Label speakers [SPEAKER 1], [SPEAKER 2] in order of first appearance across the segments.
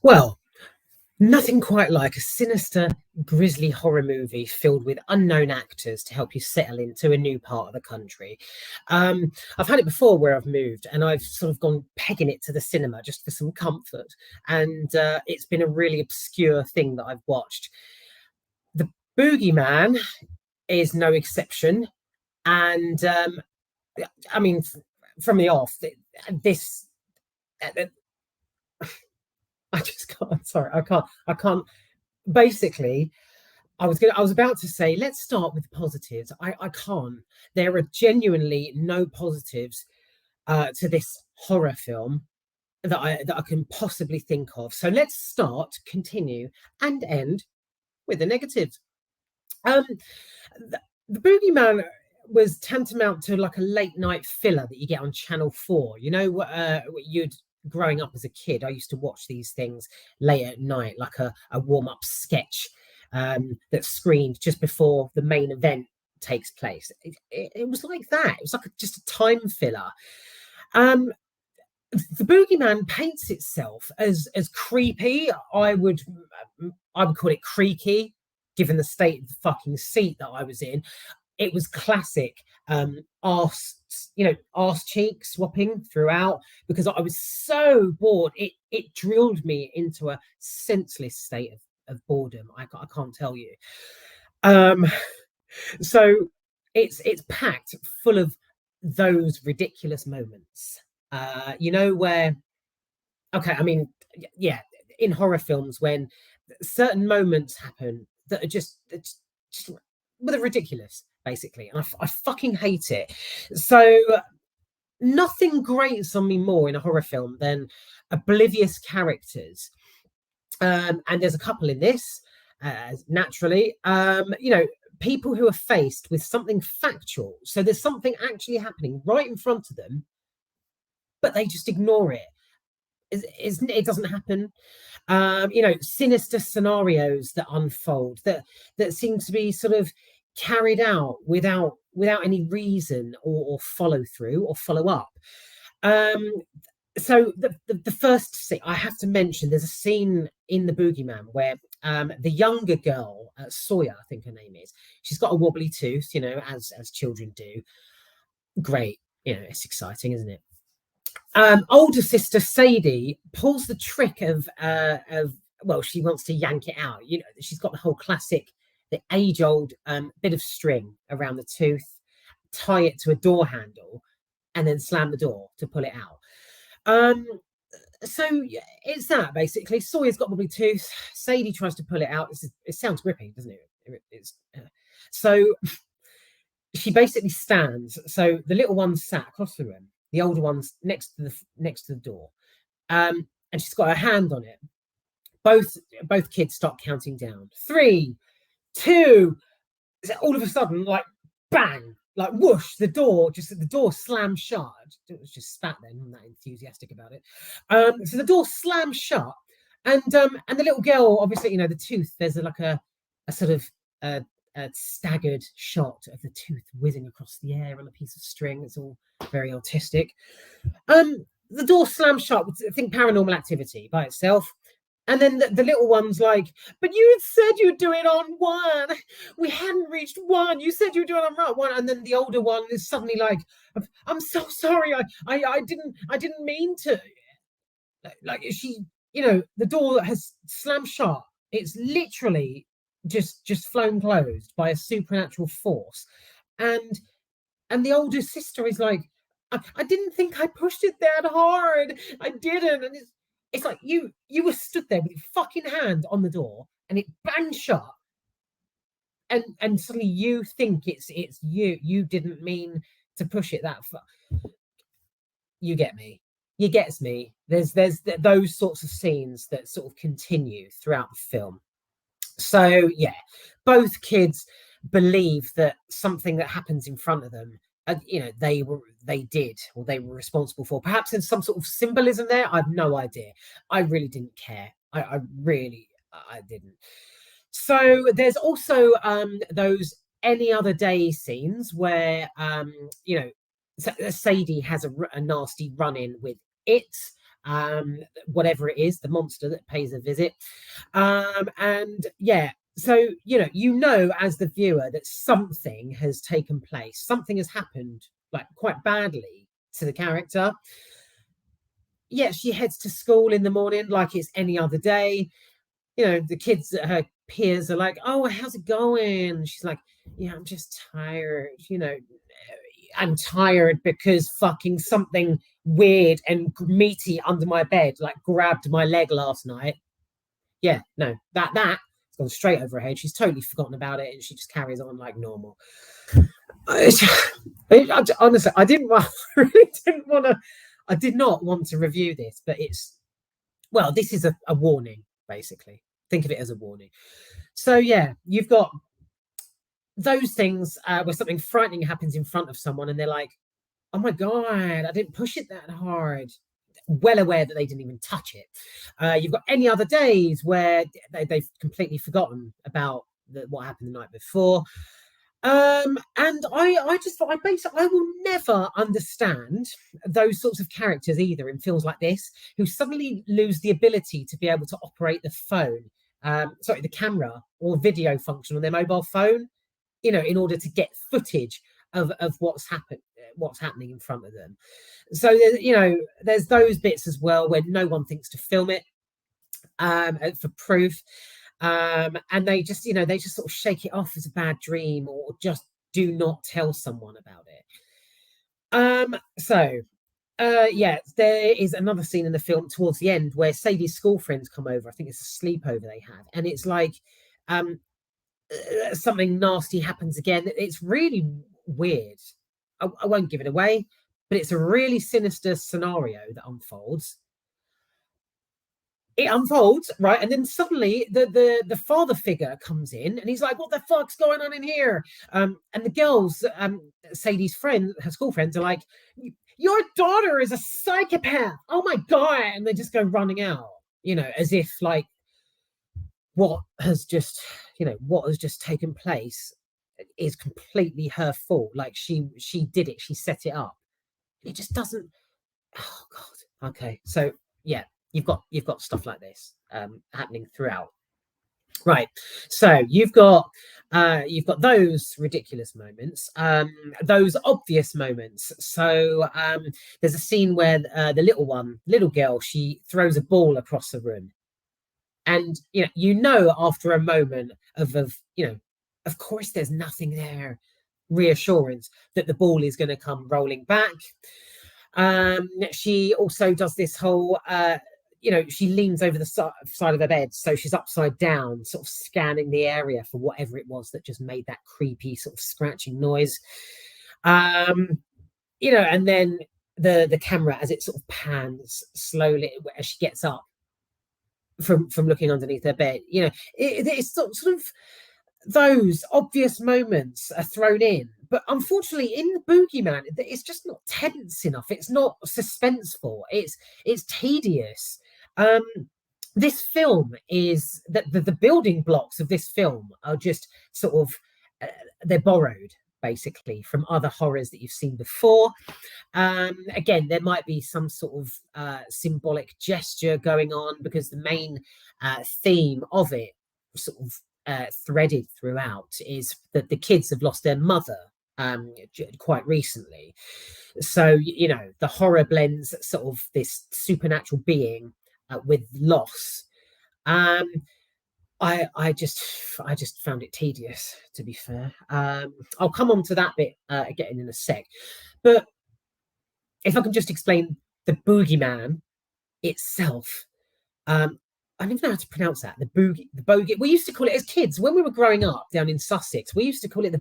[SPEAKER 1] Well, nothing quite like a sinister, grisly horror movie filled with unknown actors to help you settle into a new part of the country. I've had it before where I've moved and I've sort of gone pegging it to the cinema just for some comfort. And it's been a really obscure thing that I've watched. The Boogeyman is no exception. And I mean, from the off, this. I just can't. Sorry, I can't. I can't. Basically, I was about to say, let's start with the positives. I can't. There are genuinely no positives to this horror film that I can possibly think of. So let's start, continue, and end with the negatives. The Boogeyman was tantamount to like a late night filler that you get on Channel 4. You know what you'd growing up as a kid, I used to watch these things late at night, like a warm-up sketch that's screened just before the main event takes place. It was like that. It was like just a time filler. The Boogeyman paints itself as creepy. I would call it creaky, given the state of the fucking seat that I was in. It was classic arse cheek swapping throughout, because I was so bored. It drilled me into a senseless state of boredom. I can't tell you. So it's packed full of those ridiculous moments. Where, okay, I mean, yeah, in horror films when certain moments happen that are just well, they're ridiculous, basically, and I fucking hate it. So nothing grates on me more in a horror film than oblivious characters, and there's a couple in this, naturally. People who are faced with something factual, so there's something actually happening right in front of them, but they just ignore it. It doesn't happen. Sinister scenarios that unfold that seem to be sort of carried out without any reason or follow through or follow up. So the first scene I have to mention, there's a scene in the Boogeyman where the younger girl, Sawyer, I think her name is, she's got a wobbly tooth, as children do. Great, it's exciting, isn't it? Older sister Sadie pulls the trick of she wants to yank it out. She's got the whole classic, the age-old bit of string around the tooth, tie it to a door handle, and then slam the door to pull it out. So it's that, basically. Sawyer's got wobbly tooth. Sadie tries to pull it out. It sounds grippy, doesn't it? So she basically stands. So the little one's sat across the room. The older one's next to the door, and she's got her hand on it. Both kids start counting down. 3, 2. All of a sudden, like bang, like whoosh, the door slams shut. It was just spat then. I'm that enthusiastic about it. So the door slams shut, and the little girl, obviously, the tooth. There's like a sort of a staggered shot of the tooth whizzing across the air on a piece of string. It's all very artistic. The door slams shut. I think Paranormal Activity by itself. And then the little one's like, but you had said you'd do it on 1. We hadn't reached 1. You said you'd do it on 1. And then the older one is suddenly like, I'm so sorry. I didn't mean to. Like she, the door has slammed shut. It's literally just flown closed by a supernatural force. And the older sister is like, I didn't think I pushed it that hard. I didn't. And it's like you were stood there with your fucking hand on the door and it banged shut. And suddenly you think it's you didn't mean to push it that far. You get me. You gets me. There's those sorts of scenes that sort of continue throughout the film. So yeah, both kids believe that something that happens in front of them, they were responsible for. Perhaps there's some sort of symbolism there. I have no idea. I really didn't care. I didn't. So there's also those any other day scenes where Sadie has a nasty run-in with it. whatever it is, the monster that pays a visit. And yeah, so you know as the viewer that something has taken place, something has happened, like quite badly to the character. Yeah, she heads to school in the morning like it's any other day. The kids, her peers, are like, "Oh, how's it going?" She's like, "Yeah, I'm just tired. I'm tired because fucking something weird and meaty under my bed like grabbed my leg last night." Yeah, no, that's gone straight over her head. She's totally forgotten about it, and she just carries on like normal. Honestly, I really didn't want to. I did not want to review this, but this is a warning, basically. Think of it as a warning. So yeah, you've got those things where something frightening happens in front of someone, and they're like, "Oh my god, I didn't push it that hard." Well aware that they didn't even touch it. You've got any other days where they've completely forgotten about what happened the night before. And I just thought I will never understand those sorts of characters either in films like this, who suddenly lose the ability to be able to operate the phone, the camera or video function on their mobile phone, in order to get footage of what's happening in front of them. So there's those bits as well where no one thinks to film it for proof. And they just sort of shake it off as a bad dream, or just do not tell someone about it. There is another scene in the film towards the end where Sadie's school friends come over. I think it's a sleepover they have, and it's like something nasty happens again. It's really weird. I won't give it away, but it's a really sinister scenario that unfolds. It unfolds, right? And then suddenly the father figure comes in, and he's like, "What the fuck's going on in here?" And the girls, Sadie's friends, her school friends, are like, "Your daughter is a psychopath. Oh my god!" And they just go running out, as if like what has just taken place is completely her fault. Like she did it. She set it up. It just doesn't. Oh god. Okay. So yeah. You've got stuff like this happening throughout, right? So you've got those ridiculous moments, those obvious moments. So there's a scene where the little girl, she throws a ball across the room, and after a moment of course there's nothing there, reassurance that the ball is going to come rolling back. She also does this whole she leans over the side of her bed, so she's upside down, sort of scanning the area for whatever it was that just made that creepy sort of scratching noise. And then the camera, as it sort of pans slowly as she gets up from looking underneath her bed, it's sort of those obvious moments are thrown in. But unfortunately, in the Boogeyman, it's just not tense enough. It's not suspenseful. It's tedious. This film is that the building blocks of this film are just sort of they're borrowed basically from other horrors that you've seen before. Again, there might be some sort of symbolic gesture going on, because the main theme of it, sort of threaded throughout, is that the kids have lost their mother quite recently. So the horror blends sort of this supernatural being with loss. I just found it tedious, to be fair. I'll come on to that bit again in a sec, but if I can just explain the Boogeyman itself. I don't even know how to pronounce that. The bogey. We used to call it as kids when we were growing up down in Sussex. We used to call it the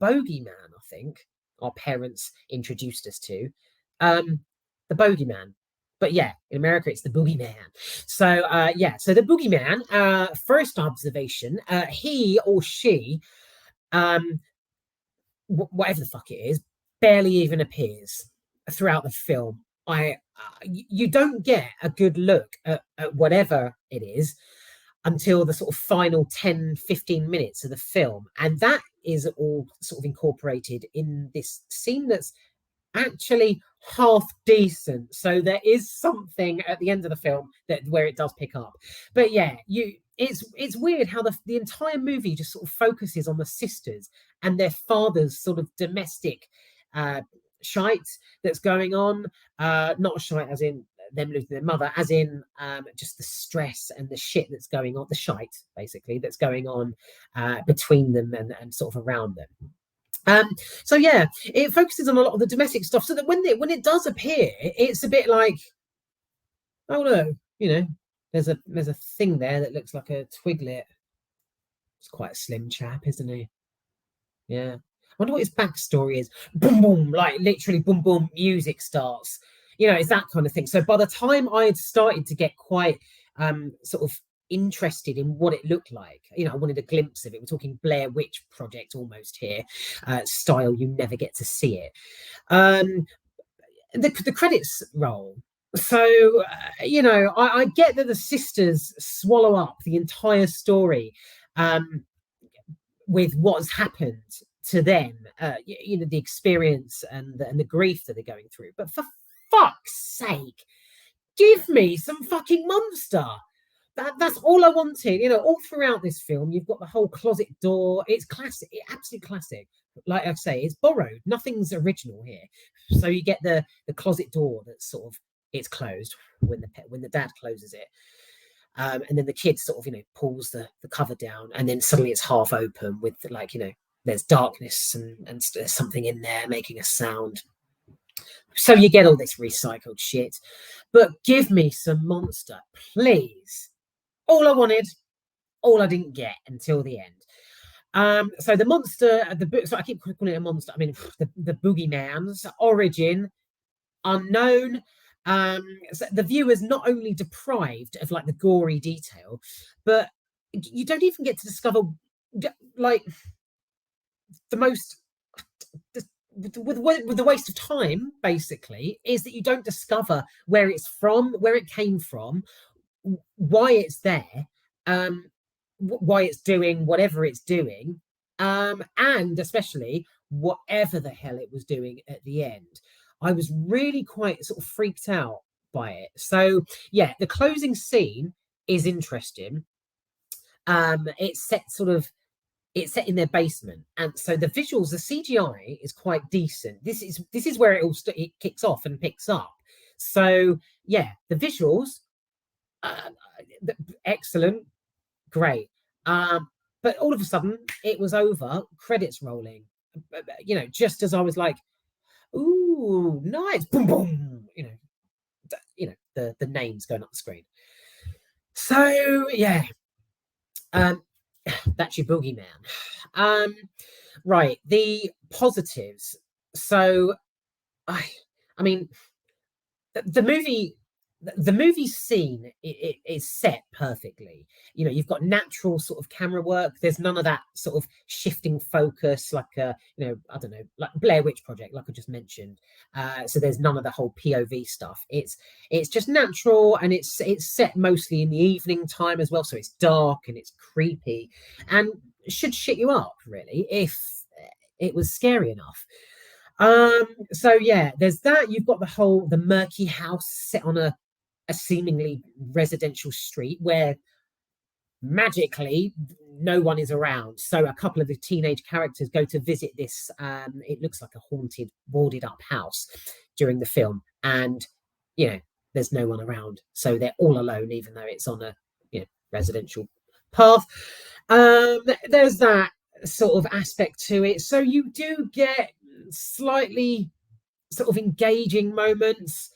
[SPEAKER 1] Bogeyman. I think our parents introduced us to the Bogeyman. But yeah, in America it's the Boogeyman. So so the Boogeyman. First observation: he or she, whatever the fuck it is, barely even appears throughout the film. You don't get a good look at whatever it is until the sort of final 10-15 minutes of the film, and that is all sort of incorporated in this scene that's actually half decent. So there is something at the end of the film that where it does pick up. But yeah, it's weird how the entire movie just sort of focuses on the sisters and their father's sort of domestic shite that's going on. Not shite as in them losing their mother, as in just the stress and the shit that's going on, the shite basically that's going on between them and sort of around them. So yeah, it focuses on a lot of the domestic stuff, so that when it does appear, it's a bit like, oh no, there's a thing there that looks like a twiglet. It's quite a slim chap, isn't he? Yeah. I wonder what his backstory is. Boom, boom, like literally boom, boom, music starts. It's that kind of thing. So by the time I had started to get quite sort of interested in what it looked like, I wanted a glimpse of it. We're talking Blair Witch Project almost here, style. You never get to see it. The credits roll. So, I get that the sisters swallow up the entire story with what's happened to them, the experience and the grief that they're going through. But for fuck's sake, give me some fucking monster. That's all I wanted. All throughout this film, you've got the whole closet door. It's classic, absolute classic. Like I say, it's borrowed. Nothing's original here. So you get the closet door that's sort of, it's closed when the dad closes it. And then the kid sort of, pulls the cover down, and then suddenly it's half open with there's darkness and there's something in there making a sound. So you get all this recycled shit. But give me some monster, please. All I wanted, all I didn't get until the end. So the monster, so I keep calling it a monster. I mean, the Boogeyman's origin unknown. So the viewer's not only deprived of the gory detail, but you don't even get to discover the most with the waste of time. Basically, is that you don't discover where it's from, where it came from, why it's there, why it's doing whatever it's doing, and especially whatever the hell it was doing at the end. I was really quite sort of freaked out by it. So yeah, the closing scene is interesting. It's set in their basement, and so the visuals, the CGI is quite decent. This is where it kicks off and picks up. So yeah, the visuals, excellent, great. But all of a sudden, it was over. Credits rolling. Just as I was like, ooh, nice, boom, boom. The names going up the screen. So yeah, that's your Boogeyman. Right, the positives. So, I mean, the movie scene is set perfectly. You've got natural sort of camera work. There's none of that sort of shifting focus like I don't know, like Blair Witch Project, like I just mentioned. So there's none of the whole POV stuff. It's just natural, and it's set mostly in the evening time as well. So it's dark and it's creepy, and should shit you up really if it was scary enough. So yeah, there's that. You've got the murky house set on a seemingly residential street where magically no one is around. So a couple of the teenage characters go to visit this, it looks like a haunted, boarded up house during the film, and there's no one around, so they're all alone, even though it's on a residential path. There's that sort of aspect to it, so you do get slightly sort of engaging moments,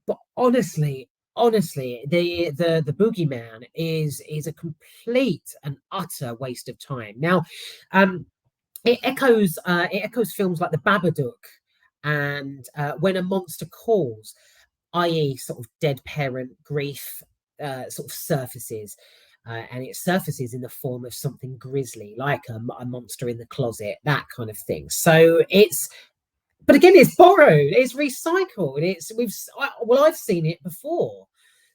[SPEAKER 1] but honestly, the Boogeyman is a complete and utter waste of time. Now, it echoes films like The Babadook and When a Monster Calls, i.e., sort of dead parent grief sort of surfaces. And it surfaces in the form of something grisly, like a monster in the closet, that kind of thing. So but again, it's borrowed, it's recycled. I've seen it before,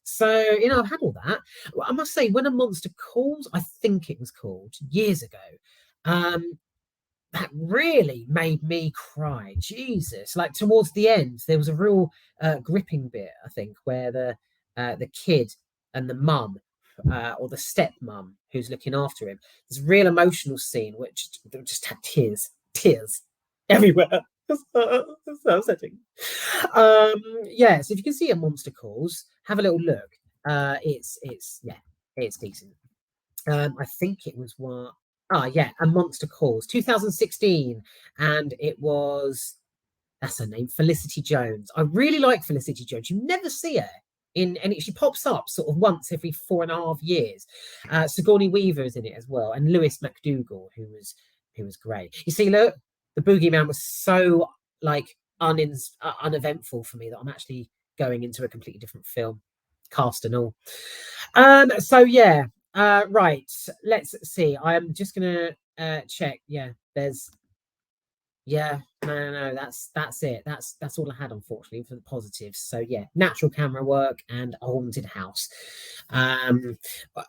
[SPEAKER 1] so I've had all that. I must say, When a Monster Calls, I think it was called years ago. that really made me cry. Jesus, like towards the end, there was a real gripping bit, I think, where the kid and the mum, or the stepmom who's looking after him. There's a real emotional scene which just had tears everywhere. It's so upsetting. Yeah, so if you can see A Monster Calls, have a little look. It's yeah, it's decent. I think it was what. Ah, yeah, A Monster Calls, 2016, and it was, that's her name, Felicity Jones. I really like Felicity Jones. You never see her she pops up sort of once every 4.5 years. Sigourney Weaver is in it as well, and Lewis McDougall, who was great. You see, look, the Boogeyman was so like uneventful for me that I'm actually going into a completely different film, cast and all. So yeah, right. Let's see. I'm just gonna check. Yeah, there's. Yeah, no. That's it. That's all I had, unfortunately, for the positives. So yeah, natural camera work and a haunted house.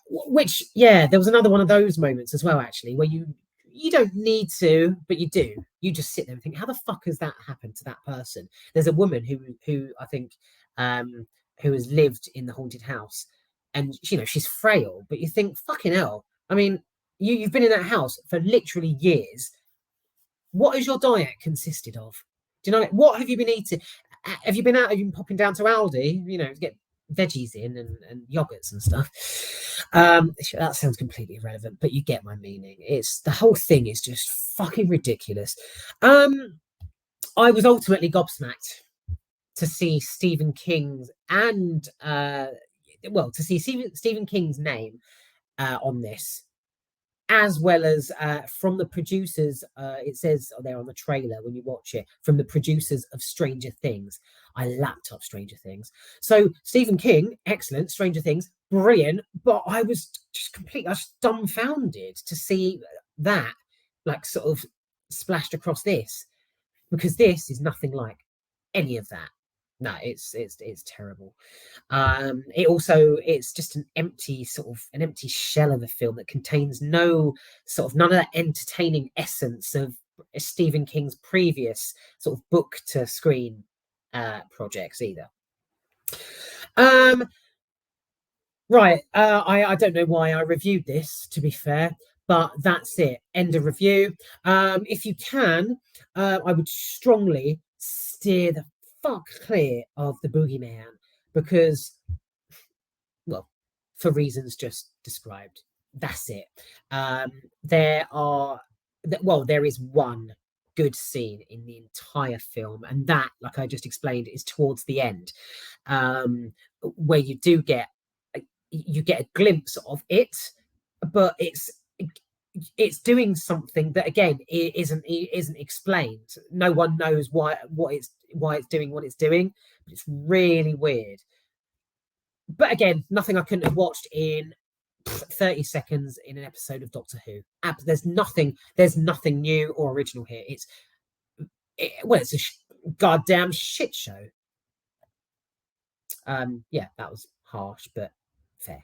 [SPEAKER 1] Which, yeah, there was another one of those moments as well, actually, where you don't need to, but you do. You just sit there and think, how the fuck has that happened to that person? There's a woman who I think who has lived in the haunted house, and she's frail, but you think, fucking hell. I mean, you've been in that house for literally years. What has your diet consisted of? Do you know what have you been eating? Have you been out? Have you been popping down to Aldi, to get veggies in and yogurts and stuff? That sounds completely irrelevant, but you get my meaning. It's the whole thing is just fucking ridiculous. I was ultimately gobsmacked to see Stephen King's and to see Stephen King's name on this, as well as from the producers. It says there on the trailer when you watch it, from the producers of Stranger Things. I lapped up Stranger Things. So Stephen King, excellent. Stranger Things, brilliant. But I was I was dumbfounded to see that, like, sort of splashed across this, because this is nothing like any of that. No, it's terrible. It's just an empty shell of a film that contains none of that entertaining essence of Stephen King's previous sort of book to screen projects either. Right, I don't know why I reviewed this, to be fair, but that's it. End of review. If you can, I would strongly steer the fuck clear of the Boogeyman, because, well, for reasons just described. That's it. There is one good scene in the entire film, and that, like I just explained, is towards the end, where you get a glimpse of it, but it's doing something that, again, isn't explained. No one knows why it's doing what it's doing. It's really weird. But again, nothing I couldn't have watched in 30 seconds in an episode of Doctor Who. There's nothing new or original here. It's a goddamn shit show. Yeah, that was harsh, but fair.